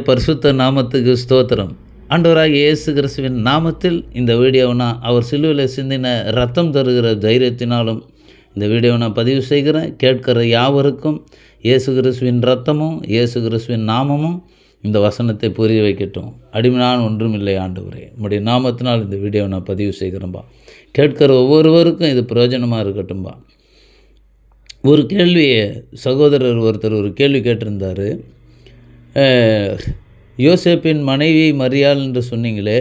பரிசுத்த நாமத்துக்கு ஸ்தோத்திரம். ஆண்டவராகிய இயேசு கிறிஸ்துவின் நாமத்தில் இந்த வீடியோவை அவர் சிலுவையில் சிந்தின ரத்தம் தருகிற தைரியத்தினாலும் இந்த வீடியோவை நான் பதிவு செய்கிறேன். கேட்கிற யாவருக்கும் இயேசு கிறிஸ்துவின் ரத்தமும் இயேசு கிறிஸ்துவின் நாமமும் இந்த வசனத்தை புரிய வைக்கட்டும். அடிமையான ஒன்றும் இல்லை ஆண்டவரே, உம்முடைய நாமத்தினால் இந்த வீடியோவை நான் பதிவு செய்கிறேன்பா. கேட்கிற ஒவ்வொருவருக்கும் இது பிரயோஜனமாக இருக்கட்டும்பா. ஒரு கேள்வியை சகோதரர் ஒருத்தர் ஒரு கேள்வி கேட்டிருந்தார். யோசேப்பின் மனைவி மரியாள் என்று சொன்னீங்களே,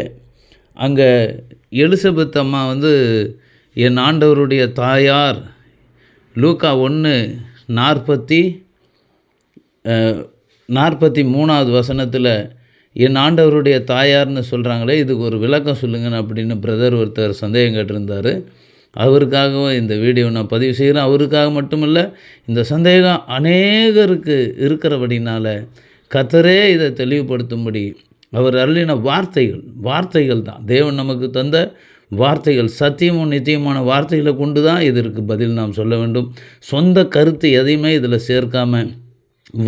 அங்கே எலிசபெத் அம்மா என் ஆண்டவருடைய தாயார் லூக்கா 1:43 வசனத்தில் என் ஆண்டவருடைய தாயார்னு சொல்கிறாங்களே, இதுக்கு ஒரு விளக்கம் சொல்லுங்கன்னு அப்படின்னு பிரதர் ஒருத்தர் சந்தேகம் கேட்டிருந்தார். அவருக்காகவும் இந்த வீடியோ நான் பதிவு செய்கிறேன். அவருக்காக மட்டுமில்லை, இந்த சந்தேகம் அநேகருக்கு இருக்கிறபடினால கர்த்தரே இதை தெளிவுபடுத்தும்படி அவர் அருளின வார்த்தைகள் தான் தேவன் நமக்கு தந்த வார்த்தைகள், சத்தியமும் நித்தியமான வார்த்தைகளை கொண்டு தான் இதற்கு பதில் நாம் சொல்ல வேண்டும். சொந்த கருத்து எதையுமே இதில் சேர்க்காமல்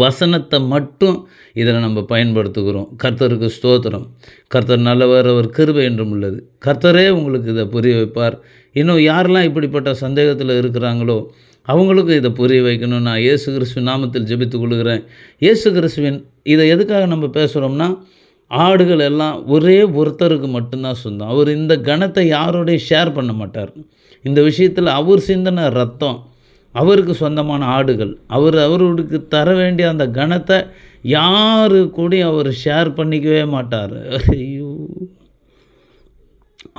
வசனத்தை மட்டும் இதில் நம்ம பயன்படுத்துகிறோம். கர்த்தருக்கு ஸ்தோத்திரம். கர்த்தர் நல்லவர், அவர் கிருபை என்றும் உள்ளது. கர்த்தரே உங்களுக்கு இதை புரிய வைப்பார். இன்னும் யாரெல்லாம் இப்படிப்பட்ட சந்தேகத்தில் இருக்கிறாங்களோ அவங்களுக்கும் இதை புரிய வைக்கணும். நான் இயேசு கிறிஸ்துவின் நாமத்தில் ஜெபித்துக் கொள்கிறேன். இயேசு கிறிஸ்துவின் இதை எதுக்காக நம்ம பேசுகிறோம்னா, ஆடுகள் எல்லாம் ஒரே ஒருத்தருக்கு மட்டும்தான் சொந்தம். அவர் இந்த கணத்தை யாரோடையும் ஷேர் பண்ண மாட்டார். இந்த விஷயத்தில் அவர் சிந்தின ரத்தம் அவருக்கு சொந்தமான ஆடுகள். அவருக்கு தர வேண்டிய அந்த கணத்தை யாரு கூட அவர் ஷேர் பண்ணிக்கவே மாட்டார். ஐயோ,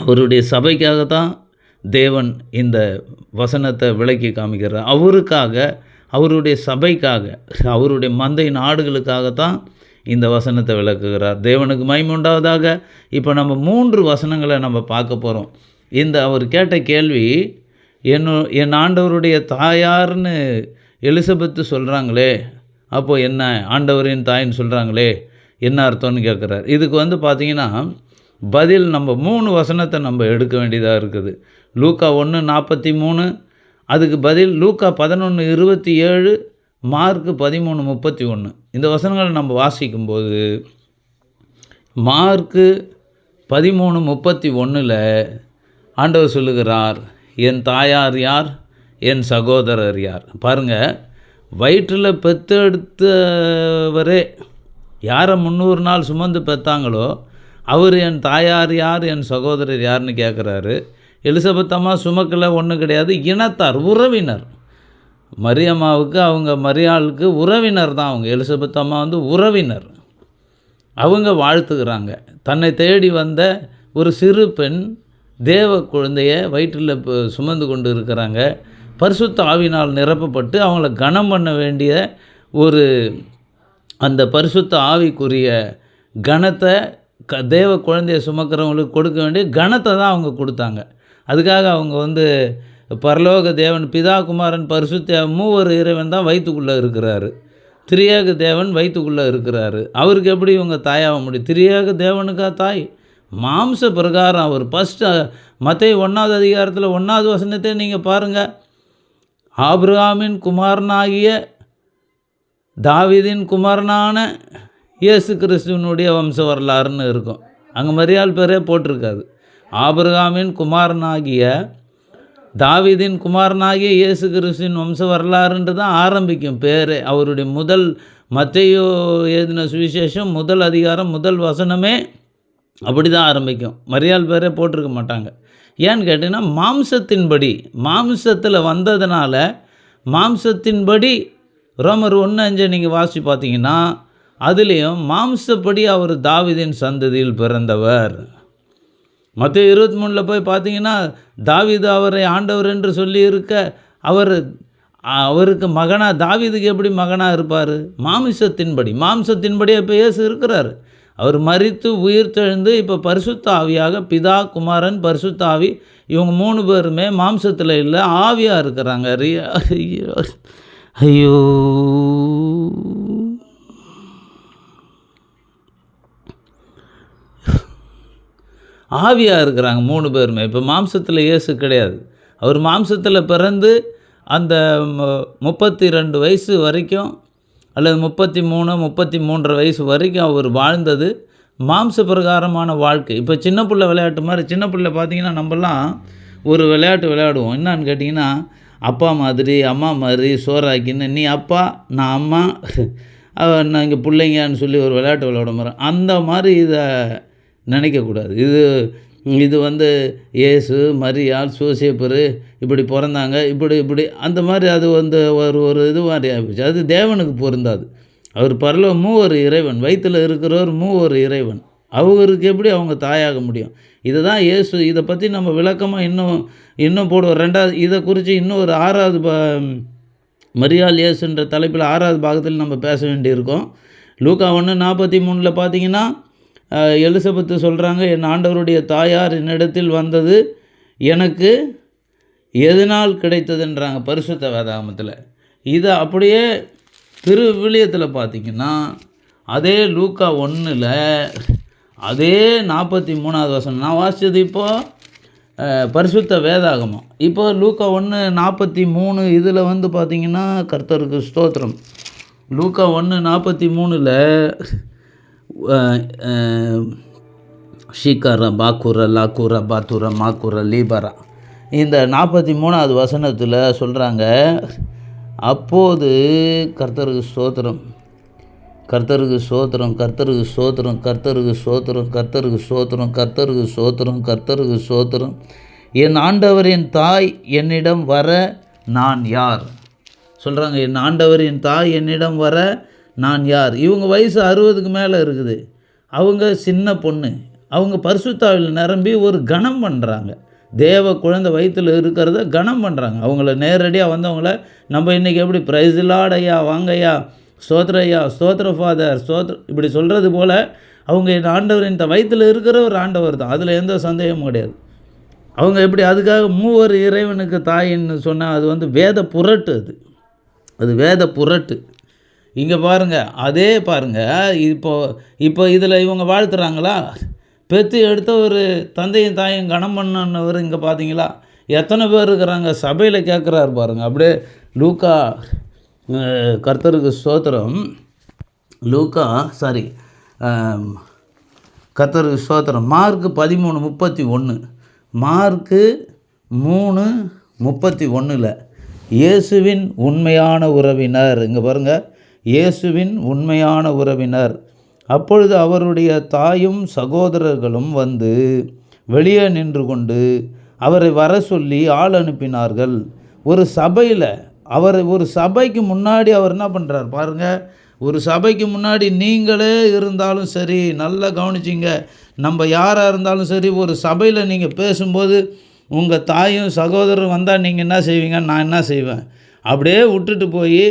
அவருடைய சபைக்காகத்தான் தேவன் இந்த வசனத்தை விளக்கி காமிக்கிறார். அவருக்காக, அவருடைய சபைக்காக, அவருடைய மந்தையின் ஆடுகளுக்காகத்தான் இந்த வசனத்தை விளக்குகிறார். தேவனுக்கு மகிமை உண்டாவதாக. இப்போ நம்ம 3 வசனங்களை நம்ம பார்க்க போகிறோம். அவர் கேட்ட கேள்வி, என் ஆண்டவருடைய தாயார்னு எலிசபெத்து சொல்கிறாங்களே, அப்போது என்ன ஆண்டவரின் தாயின்னு சொல்கிறாங்களே, என்ன அர்த்தம்னு கேட்குறார். இதுக்கு பார்த்திங்கன்னா பதில் நம்ம 3 வசனத்தை நம்ம எடுக்க வேண்டியதாக இருக்குது. லூக்கா 1:43, அதுக்கு பதில் லூக்கா 11:27, மார்க்கு 13:31. இந்த வசனங்களை நம்ம வாசிக்கும்போது மார்க்கு 13:31 ஆண்டவர் சொல்லுகிறார், என் தாயார் யார், என் சகோதரர் யார். பாருங்கள், வயிற்றில் பெற்றெடுத்தவரே யாரை 300 நாள் சுமந்து பெற்றாங்களோ அவர் என் தாயார் யார், என் சகோதரர் யாருன்னு கேட்குறாரு. எலிசபெத் அம்மா சுமக்கலை, ஒன்றும் கிடையாது, இனத்தார், உறவினர். மரியம்மாவுக்கு, அவங்க மரியாளுக்கு உறவினர் தான். அவங்க எலிசபெத் அம்மா உறவினர். அவங்க வாழ்த்துக்கிறாங்க. தன்னை தேடி வந்த ஒரு சிறு பெண் தேவ குழந்தைய வயிற்றில் சுமந்து கொண்டு இருக்கிறாங்க. பரிசுத்த ஆவினால் நிரப்பப்பட்டு அவங்கள கனம் பண்ண வேண்டிய அந்த பரிசுத்த ஆவிக்குரிய கனத்தை தேவ குழந்தைய சுமக்கிறவங்களுக்கு கொடுக்க வேண்டிய கனத்தை தான் அவங்க கொடுத்தாங்க. அதுக்காக அவங்க பரலோக தேவன் பிதா குமாரன் பரிசுத்த 3 இறைவன் தான் வயிற்றுக்குள்ளே இருக்கிறாரு. திரியேக தேவன் வயிற்றுக்குள்ளே இருக்கிறாரு. அவருக்கு எப்படி இவங்க தாயாக முடியும்? திரியேக தேவனுக்கா தாய்? மாம்ச பிரகாரம் அவர் ஃபஸ்ட்டு மத்தேயு 1வது அதிகாரத்தில் 1வது வசனத்தை நீங்கள் பாருங்கள். ஆபிரகாமின் குமாரனாகிய தாவீதின் குமாரனான இயேசு கிறிஸ்துவனுடைய வம்ச வரலாறுன்னு இருக்கும். அங்கே மரியாள் பேரே போட்டிருக்காது. ஆபிரகாமின் குமாரனாகிய தாவீதின் குமாரனாகிய இயேசு கிறிஸ்துவின் வம்ச வரலாறுன்று தான் ஆரம்பிக்கும் பேரே. அவருடைய மத்தேயு எழுதின சுவிசேஷம் 1 அதிகாரம் 1 வசனமே அப்படி தான் ஆரம்பிக்கும். மரியாள் பேரே போட்டிருக்க மாட்டாங்க. ஏன்னு கேட்டிங்கன்னா, மாம்சத்தில் வந்ததுனால மாம்சத்தின்படி ரோமர் 1:5 நீங்கள் வாசி பார்த்தீங்கன்னா, அதுலேயும் மாம்சப்படி அவர் தாவீதின் சந்ததியில் பிறந்தவர். மத்தேயு 23 போய் பார்த்தீங்கன்னா, தாவீது அவரை ஆண்டவர் என்று சொல்லி இருக்க அவருக்கு மகனாக, தாவீதுக்கு எப்படி மகனாக இருப்பார்? மாம்சத்தின்படி இப்போ இயேசு இருக்கிறார். அவர் மரித்து உயிர் தெழுந்து இப்போ பரிசுத்த ஆவியாக, பிதா குமாரன் பரிசுத்த ஆவி, இவங்க 3 பேருமே மாம்சத்தில் இல்லை, ஆவியாக இருக்கிறாங்க. ஐயோ, ஆவியாக இருக்கிறாங்க 3 பேருமே. இப்போ மாம்சத்தில் இயேசு கிடையாது. அவர் மாம்சத்தில் பிறந்து அந்த 32 வயசு வரைக்கும் அல்லது 33, 33.5 வயசு வரைக்கும் அவர் வாழ்ந்தது மாம்ச பிரகாரமான வாழ்க்கை. இப்போ சின்ன பிள்ளை விளையாட்டு மாதிரி, சின்ன பிள்ளை பார்த்தீங்கன்னா நம்மலாம் ஒரு விளையாட்டு விளையாடுவோம். என்னான்னு கேட்டிங்கன்னா, அப்பா மாதிரி அம்மா மாதிரி சோறாக்கின்னு நீ அப்பா நான் அம்மா நான் இங்கே பிள்ளைங்கன்னு சொல்லி ஒரு விளையாட்டு விளையாட போகிறேன். அந்த மாதிரி இதை நினைக்கக்கூடாது. இது வந்து இயேசு, மரியாள், சோசேப்பரு இப்படி பிறந்தாங்க, இப்படி அந்த மாதிரி அது வந்து ஒரு இது மாதிரி ஆகிப்போச்சு. அது தேவனுக்கு பொருந்தாது. அவர் மூவர் இறைவன், வயிற்றில் இருக்கிறவர் மூவர் இறைவன். அவருக்கு எப்படி அவங்க தாயாக முடியும்? இதை தான் இயேசு இதை பற்றி நம்ம விளக்கமாக இன்னும் போடுவோம். 2வது இதை குறித்து இன்னும் ஒரு 6வது மரியாள் இயேசுன்ற தலைப்பில் 6வது பாகத்தில் நம்ம பேச வேண்டியிருக்கோம். லூக்கா 1:43 பார்த்தீங்கன்னா, எலிசபெத்து சொல்கிறாங்க, என் ஆண்டவருடைய தாயார் என்னிடத்தில் வந்தது எனக்கு எதனால் கிடைத்ததுன்றாங்க பரிசுத்த வேதாகமத்தில். இதை அப்படியே திருவிவிலியத்தில் பார்த்திங்கன்னா, அதே லூக்கா 1 அதே 43வது வசனம் நான் வாசித்தது இப்போது பரிசுத்த வேதாகமம். இப்போ லூக்கா 1:43 இதில் வந்து பார்த்திங்கன்னா, கர்த்தருக்கு ஸ்தோத்திரம். லூக்கா 1:43 ஷீக்கர பாக்குர லாக்குர பாத்துர மாக்குர லீபரா இந்த 43வது வசனத்தில் சொல்கிறாங்க, அப்போது கர்த்தருக்கு ஸ்தோத்திரம், கர்த்தருக்கு ஸ்தோத்திரம், கர்த்தருக்கு ஸ்தோத்திரம், கர்த்தருக்கு ஸ்தோத்திரம், கர்த்தருக்கு ஸ்தோத்திரம், கர்த்தருக்கு ஸ்தோத்திரம், கர்த்தருக்கு ஸ்தோத்திரம், என் ஆண்டவரின் தாய் என்னிடம் வர நான் யார் சொல்கிறாங்க. என் ஆண்டவரின் தாய் என்னிடம் வர நான் யார்? இவங்க வயசு 60க்கு மேலே இருக்குது. அவங்க சின்ன பொண்ணு. அவங்க பரிசுத்தாவில் நிரம்பி ஒரு கணம் பண்ணுறாங்க. தேவ குழந்தை வயிற்றில் இருக்கிறத கணம் பண்ணுறாங்க. அவங்கள நேரடியாக வந்தவங்கள நம்ம இன்றைக்கி எப்படி பிரைஸ் லார்ட் ஐயா, வாங்கய்யா, ஸ்தோத்திர ஐயா, ஸ்தோத்திர ஃபாதர், இப்படி சொல்கிறது போல் அவங்க என் ஆண்டவரின் வயிற்றில் இருக்கிற ஒரு ஆண்டவர் தான். அதில் எந்த சந்தேகமும் கிடையாது. அவங்க எப்படி அதுக்காக மூவர் இறைவனுக்கு தாயின்னு சொன்னால் அது வந்து வேத புரட்டு. அது வேத புரட்டு. இங்கே பாருங்கள், அதே பாருங்கள். இப்போ இதில் இவங்க வாழ்த்துறாங்களா? பெற்று எடுத்த ஒரு தந்தையும் தாயும் கணம் பண்ணவர் இங்கே பார்த்தீங்களா? எத்தனை பேர் இருக்கிறாங்க சபையில் கேட்குறாரு பாருங்கள். அப்படியே லூக்கா கர்த்தருக்கு ஸ்தோத்திரம், கர்த்தருக்கு ஸ்தோத்திரம். மார்க்கு 13:31, மார்க்கு 3:31 இயேசுவின் உண்மையான உறவினர். இங்கே பாருங்கள், இயேசுவின் உண்மையான உறவினர். அப்பொழுது அவருடைய தாயும் சகோதரர்களும் வந்து வெளியே நின்று கொண்டு அவரை வர சொல்லி ஆள் அனுப்பினார்கள். ஒரு சபைக்கு முன்னாடி அவர் என்ன பண்ணுறார் பாருங்கள். ஒரு சபைக்கு முன்னாடி நீங்களே இருந்தாலும் சரி, நல்லா கவனிச்சிங்க, நம்ம யாராக இருந்தாலும் சரி, ஒரு சபையில் நீங்கள் பேசும்போது உங்கள் தாயும் சகோதரரும் வந்தால் நீங்கள் என்ன செய்வீங்க? நான் என்ன செய்வேன்? அப்படியே விட்டுட்டு போய்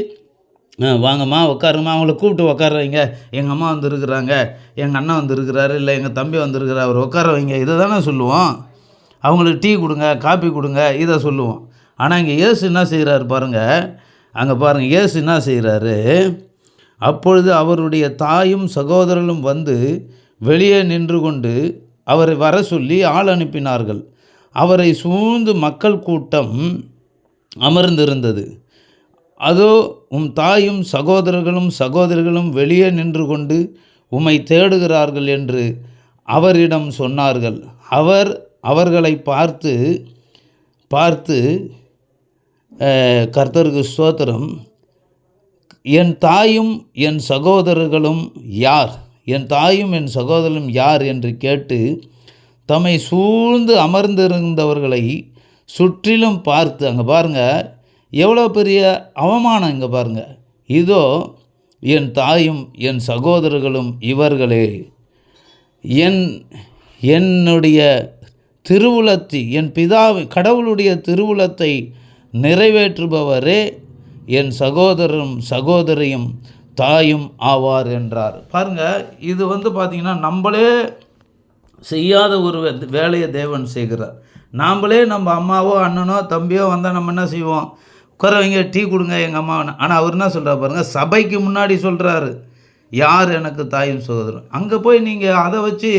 வாங்கம்மா உட்காருங்கம்மா, அவங்கள கூப்பிட்டு உட்கார வைங்க, எங்கள் அம்மா வந்துருக்குறாங்க, எங்கள் அண்ணன் வந்துருக்கிறாரு, இல்லை எங்கள் தம்பி வந்துருக்கிறார், அவர் உட்கார வைங்க, இதை தானே சொல்லுவோம். அவங்களுக்கு டீ கொடுங்க, காப்பி கொடுங்க, இதை சொல்லுவோம். ஆனால் இங்கே இயேசு என்ன செய்கிறாரு பாருங்கள். அங்கே பாருங்கள், இயேசு என்ன செய்கிறாரு? அப்பொழுது அவருடைய தாயும் சகோதரர்களும் வந்து வெளியே நின்று கொண்டு அவரை வர சொல்லி ஆள் அனுப்பினார்கள். அவரை சூழ்ந்து மக்கள் கூட்டம் அமர்ந்திருந்தது. அதோ உம் தாயும் சகோதரர்களும் வெளியே நின்று கொண்டு உம்மை தேடுகிறார்கள் என்று அவரிடம் சொன்னார்கள். அவர் அவர்களை பார்த்து கர்த்தருக்கு ஸ்தோத்திரம், என் தாயும் என் சகோதரர்களும் யார்? என் தாயும் என் சகோதரர்களும் யார் என்று கேட்டு தம்மை சூழ்ந்து அமர்ந்திருந்தவர்களை சுற்றிலும் பார்த்து, அங்கே பாருங்கள் எவ்வளோ பெரிய அவமானம். இங்கே பாருங்கள், இதோ என் தாயும் என் சகோதரர்களும் இவர்களே, என்னுடைய திருவுளத்தை, என் கடவுளுடைய திருவுளத்தை நிறைவேற்றுபவரே என் சகோதரியும் தாயும் ஆவார் என்றார். பாருங்கள், இது வந்து பார்த்திங்கன்னா நம்மளே செய்யாத ஒரு வேலையை தேவன் செய்கிறார். நாம்ளே நம்ம அம்மாவோ அண்ணனோ தம்பியோ வந்தால் நம்ம என்ன செய்வோம்? உட்காரவங்க, டீ கொடுங்க எங்கள் அம்மா. ஆனால் அவர் என்ன சொல்கிறார் பாருங்கள், சபைக்கு முன்னாடி சொல்கிறாரு, யார் எனக்கு தாயும் சகோதரன். அங்கே போய் நீங்கள் அதை வச்சு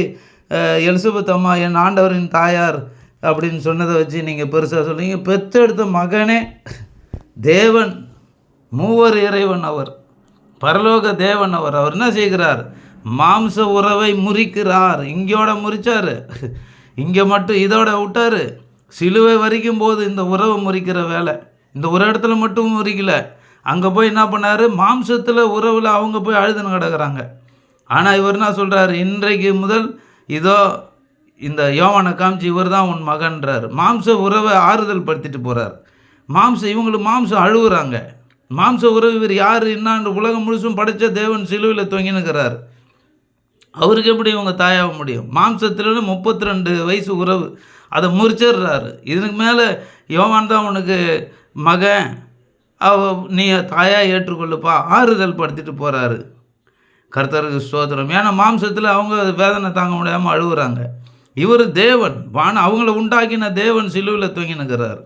எலிசபெத் அம்மா என் ஆண்டவரின் தாயார் அப்படின்னு சொன்னதை வச்சு நீங்கள் பெருசாக சொல்லுவீங்க. பெற்றெடுத்த மகனே தேவன், மூவர் இறைவன் அவர். பரலோக தேவன் அவர் என்ன செய்கிறார்? மாம்ச உறவை முறிக்கிறார். இங்கோட முறிச்சார், இங்கே மட்டும் இதோட விட்டார். சிலுவை வரைக்கும் போது இந்த உறவை முறிக்கிற வேலை. இந்த ஒரு இடத்துல மட்டும் முறிக்கல, அங்கே போய் என்ன பண்ணார்? மாம்சத்தில் உறவில் அவங்க போய் அழுதுன்னு கிடக்கிறாங்க. ஆனால் இவர் என்ன சொல்கிறார்? இன்றைக்கு முதல் இதோ இந்த யோவானை காமிச்சு இவர் தான் உன் மகன்றார். மாம்ச உறவை ஆறுதல் படுத்திட்டு போகிறார். இவங்களுக்கு மாம்சம் அழுகுறாங்க. மாம்ச உறவு இவர் யார் என்னான்னு உலகம் முழுசும் படைத்த தேவன் சிலுவையில் தொங்கினுக்கிறார். அவருக்கு எப்படி இவங்க தாயாக முடியும்? மாம்சத்துலேருந்து 32 வயசு உறவு, அதை முறிச்சிடுறாரு. இதுக்கு மேலே யோவான் தான் உனக்கு மகன், நீ தாயாக ஏற்றுக்கொள்ளுப்பா, ஆறுதல் படுத்திட்டு போகிறாரு. கர்த்தருக்கு ஸ்தோத்திரம். ஏன்னா மாம்சத்தில் அவங்க வேதனை தாங்க முடியாமல் அழுகுறாங்க. இவர் தேவன், அவங்கள உண்டாக்கின தேவன் சிலுவையில் தொங்கினுக்கிறார்.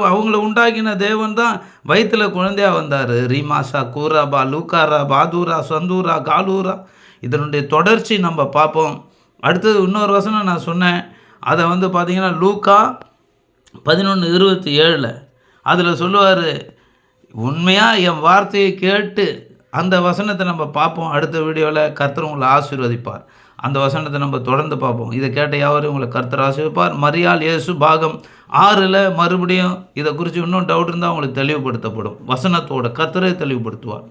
அவங்கள உண்டாக்கின தேவன் தான் வயிற்றில் குழந்தையாக வந்தார். ரீமாசா, கூராபா, லூக்காரா, பாதூரா, சந்தூரா, காலூரா. இதனுடைய தொடர்ச்சி நம்ம பார்ப்போம். அடுத்தது இன்னொரு வசனம் நான் சொன்னேன், அதை பார்த்திங்கன்னா லூக்கா 11:27 அதில் சொல்லுவார், உண்மையாக என் வார்த்தையை கேட்டு அந்த வசனத்தை நம்ம பார்ப்போம். அடுத்த வீடியோவில் கர்த்தர் உங்களை ஆசீர்வதிப்பார். அந்த வசனத்தை நம்ம தொடர்ந்து பார்ப்போம். இதை கேட்ட யாவரையும் உங்களை கர்த்தர் ஆசீர்வதிப்பார். மரியாள் இயேசு பாகம் 6 மறுபடியும் இதை குறித்து இன்னும் டவுட் இருந்தால் உங்களுக்கு தெளிவுபடுத்தப்படும். வசனத்தோட கர்த்தரே தெளிவுபடுத்துவார்.